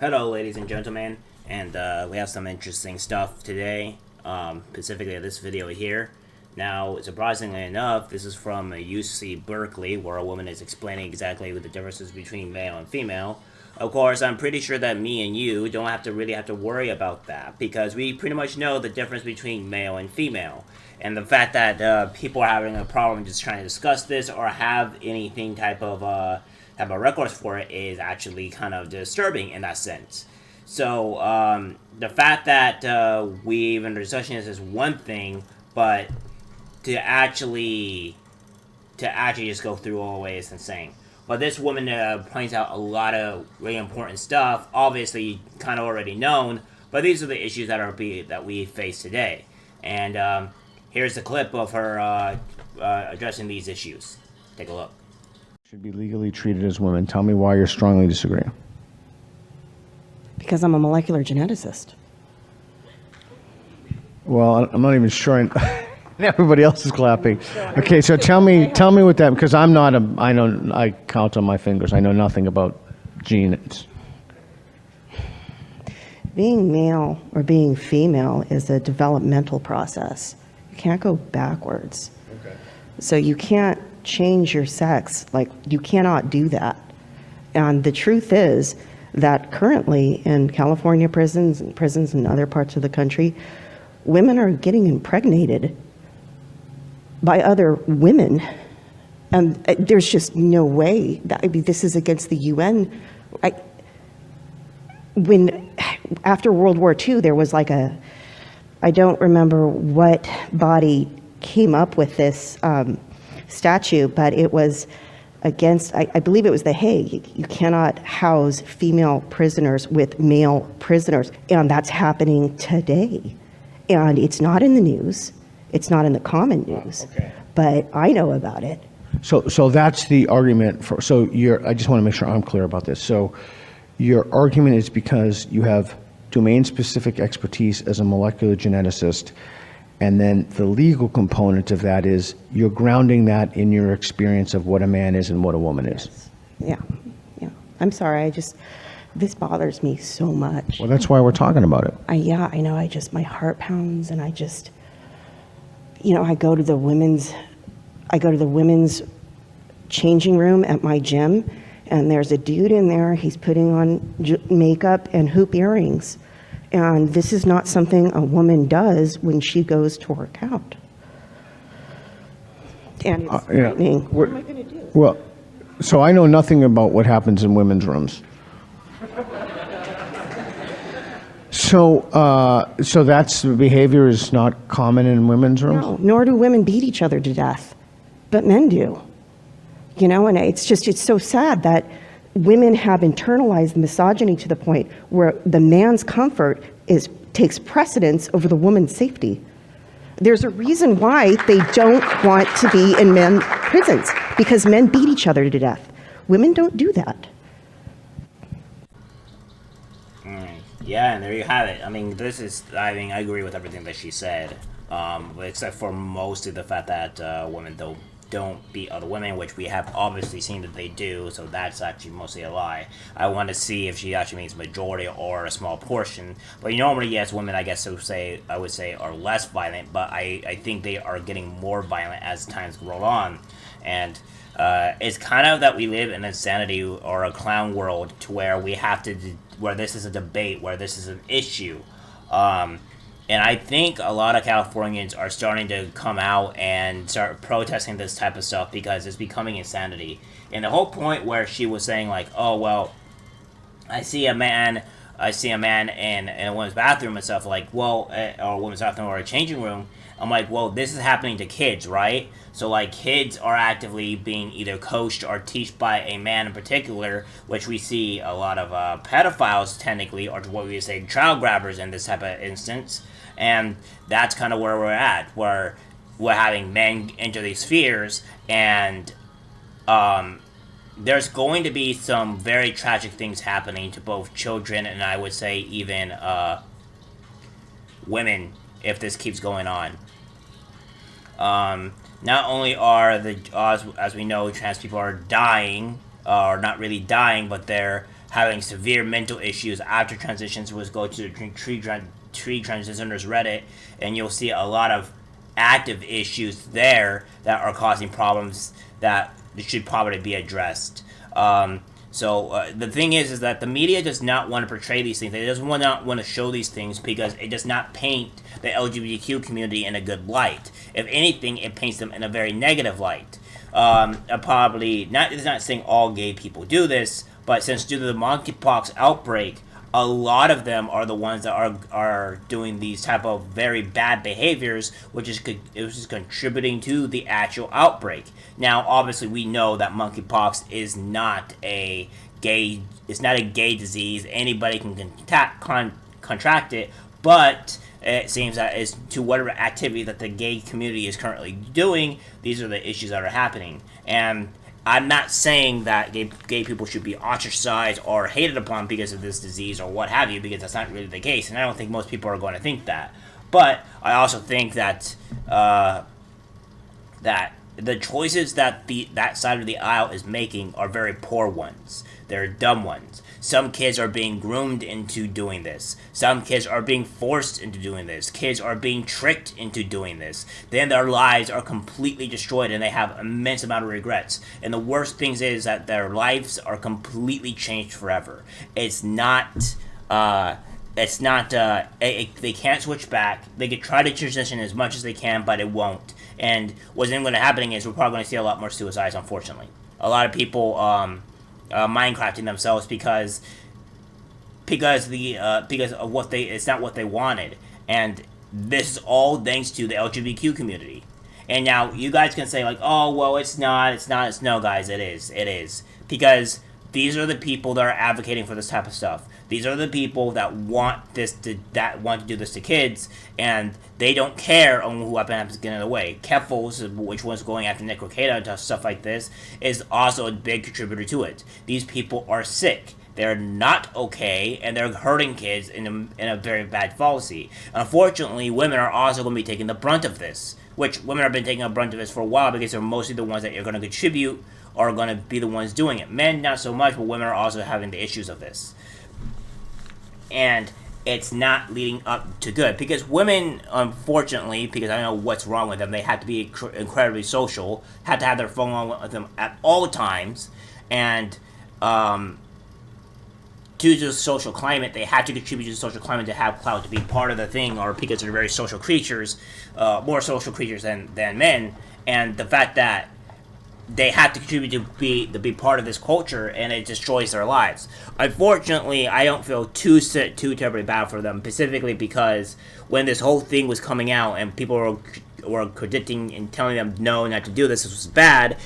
Hello, ladies and gentlemen, and we have some interesting stuff today, specifically this video here. Now, surprisingly enough, this is from UC Berkeley, where a woman is explaining exactly the differences between male and female. Of course, I'm pretty sure that me and you don't really have to worry about that, because we pretty much know the difference between male and female. And the fact that people are having a problem just trying to discuss this or have anything type of records for it is actually kind of disturbing in that sense. So the fact that we even discussing this is one thing, but to actually just go through all the way is insane. But this woman points out a lot of really important stuff, obviously kind of already known, but these are the issues that we face today. And here's a clip of her addressing these issues. Take a look. Should be legally treated as women. Tell me why you're strongly disagreeing. Because I'm a molecular geneticist. Well, I'm not even sure. Everybody else is clapping. Okay, so tell me what that, because I count on my fingers. I know nothing about genes. Being male or being female is a developmental process. You can't go backwards. Okay. So you can't change your sex. Like, you cannot do that. And the truth is that currently in California prisons in other parts of the country, women are getting impregnated by other women. And there's just no way that, this is against the UN. After World War II, there was like I don't remember what body came up with this statute, but it was against, I believe it was The Hague. You cannot house female prisoners with male prisoners, and that's happening today. And it's not in the news. It's not in the common news, but I know about it. So that's the argument for. So I just want to make sure I'm clear about this. So your argument is because you have domain-specific expertise as a molecular geneticist, and then the legal component of that is you're grounding that in your experience of what a man is and what a woman is. Yeah. I'm sorry. This bothers me so much. Well, that's why we're talking about it. Yeah, I know. My heart pounds, and I go to the women's changing room at my gym, and there's a dude in there. He's putting on makeup and hoop earrings. And this is not something a woman does when she goes to work out. And it's frightening. What am I going to do? Well, so I know nothing about what happens in women's rooms. So that's the behavior is not common in women's rooms? No, nor do women beat each other to death, but men do. And it's so sad that women have internalized misogyny to the point where the man's comfort takes precedence over the woman's safety. There's a reason why they don't want to be in men's prisons, because men beat each other to death. Women don't do that. Yeah, and there you have it. I agree with everything that she said, except for mostly the fact that women don't beat other women, which we have obviously seen that they do, so that's actually mostly a lie. I want to see if she actually means majority or a small portion. But normally, yes, women, I guess I would say, are less violent, but I think they are getting more violent as times roll on. And it's kind of that we live in insanity or a clown world to where we have to, where this is a debate, where this is an issue. And I think a lot of Californians are starting to come out and start protesting this type of stuff because it's becoming insanity. And the whole point where she was saying like, oh, well, I see a man in a woman's bathroom and stuff, like, well, or a woman's bathroom or a changing room. I'm like, well, this is happening to kids, right? So, like, kids are actively being either coached or taught by a man in particular, which we see a lot of pedophiles, technically, or what we would say child grabbers in this type of instance. And that's kind of where we're at, where we're having men enter these spheres, and there's going to be some very tragic things happening to both children and I would say even women if this keeps going on. Not only are as we know, trans people are dying, or not really dying, but they're having severe mental issues after transitions, was go to the tree transitioners Reddit, and you'll see a lot of active issues there that are causing problems that should probably be addressed. The thing is that the media does not want to portray these things. It doesn't want to show these things because it does not paint the LGBTQ community in a good light. If anything, it paints them in a very negative light. Probably not. It's not saying all gay people do this, but since due to the monkeypox outbreak, a lot of them are the ones that are doing these type of very bad behaviors, which is contributing to the actual outbreak. Now, obviously, we know that monkeypox is not a gay. It's not a gay disease. Anybody can contract it, but it seems that it's to whatever activity that the gay community is currently doing. These are the issues that are happening, and I'm not saying that gay people should be ostracized or hated upon because of this disease or what have you, because that's not really the case, and I don't think most people are going to think that. But I also think that that the choices that that side of the aisle is making are very poor ones. They're dumb ones. Some kids are being groomed into doing this. Some kids are being forced into doing this. Kids are being tricked into doing this. Then their lives are completely destroyed and they have immense amount of regrets. And the worst thing is that their lives are completely changed forever. They can't switch back. They could try to transition as much as they can, but it won't. And what's then going to happen is we're probably going to see a lot more suicides, unfortunately. A lot of people Minecrafting themselves because of what it's not what they wanted, and this is all thanks to the LGBTQ community. And now you guys can say like, oh well, it's not. No, guys, it is because these are the people that are advocating for this type of stuff. These are the people that want to do this to kids, and they don't care on who happens to get in the way. Keffels, which was going after Nick Ricada and stuff like this, is also a big contributor to it. These people are sick. They're not okay, and they're hurting kids in a very bad policy. Unfortunately, women are also going to be taking the brunt of this, which women have been taking the brunt of this for a while because they're mostly the ones that are going to contribute or are going to be the ones doing it. Men, not so much, but women are also having the issues of this. And it's not leading up to good. Because women, unfortunately, because I know what's wrong with them, they have to be incredibly social, have to have their phone on with them at all times, and due to the social climate, they have to contribute to the social climate to have clout, to be part of the thing, or because they're very social creatures, more social creatures than men, and the fact that they have to contribute to be part of this culture, and it destroys their lives. Unfortunately, I don't feel too terribly bad for them, specifically because when this whole thing was coming out and people were predicting and telling them no, not to do this was bad,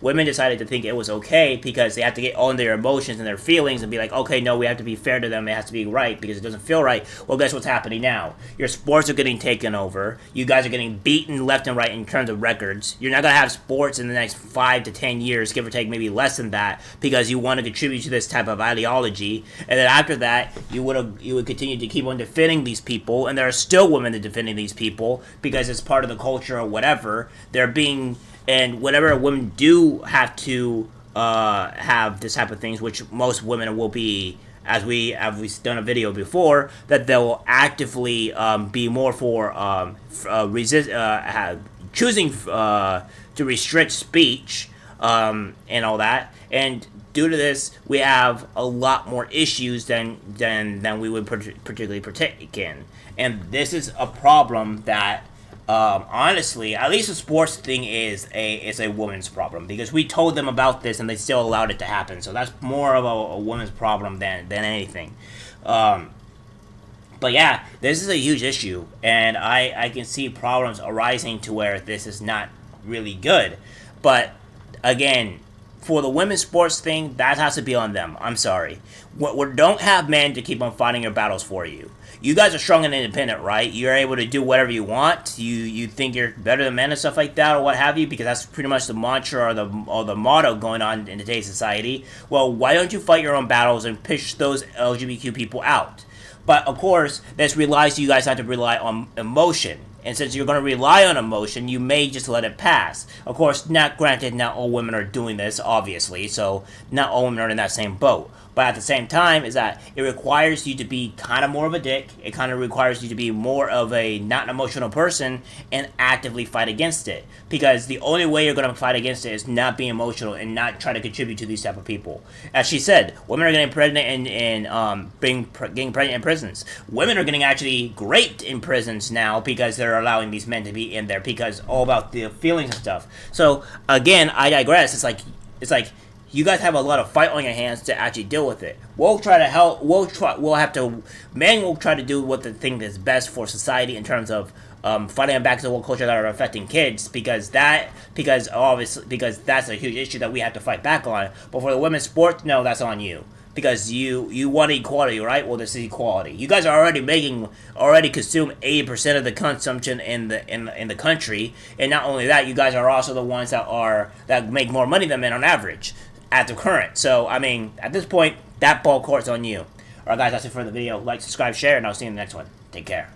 women decided to think it was okay because they have to get on their emotions and their feelings and be like, okay, no, we have to be fair to them, it has to be right because it doesn't feel right. Well, guess what's happening now? Your sports are getting taken over. You guys are getting beaten left and right in terms of records. You're not going to have sports in the next 5 to 10 years, give or take, maybe less than that, because you want to contribute to this type of ideology. And then after that, you would continue to keep on defending these people, and there are still women that defending these people because it's part of the culture or whatever. And whenever women do have to have this type of things, which most women will be, as we've done a video before, that they'll actively be more for choosing to restrict speech and all that. And due to this, we have a lot more issues than we would particularly partake in. And this is a problem that, honestly, at least the sports thing is a woman's problem, because we told them about this and they still allowed it to happen. So that's more of a woman's problem than anything. But yeah, this is a huge issue, and I can see problems arising to where this is not really good. But again, for the women's sports thing, that has to be on them. I'm sorry. Don't have men to keep on fighting your battles for you. You guys are strong and independent, right? You're able to do whatever you want. You think you're better than men and stuff like that, or what have you, because that's pretty much the mantra or the motto going on in today's society. Well, why don't you fight your own battles and push those LGBTQ people out? But of course, this relies you guys have to rely on emotion. And since you're going to rely on emotion, you may just let it pass. Of course, not all women are doing this, obviously, so not all women are in that same boat. But at the same time, is that it requires you to be kind of more of a dick. It kind of requires you to be more of a not an emotional person and actively fight against it. Because the only way you're going to fight against it is not being emotional and not try to contribute to these type of people. As she said, women are getting pregnant and getting pregnant in prisons. Women are getting actually raped in prisons now because they're allowing these men to be in there because all about the feelings and stuff. So again, I digress. It's like you guys have a lot of fight on your hands to actually deal with it. We'll try to help. Men will try to do what they think is best for society in terms of fighting back to what culture that are affecting kids because that's a huge issue that we have to fight back on. But for the women's sport, no, that's on you. Because you want equality, right? Well, this is equality. You guys are already consume 80% of the consumption in the country, and not only that, you guys are also the ones that make more money than men on average at the current. So I mean, at this point, that ball court's on you. All right, guys, that's it for the video. Like, subscribe, share, and I'll see you in the next one. Take care.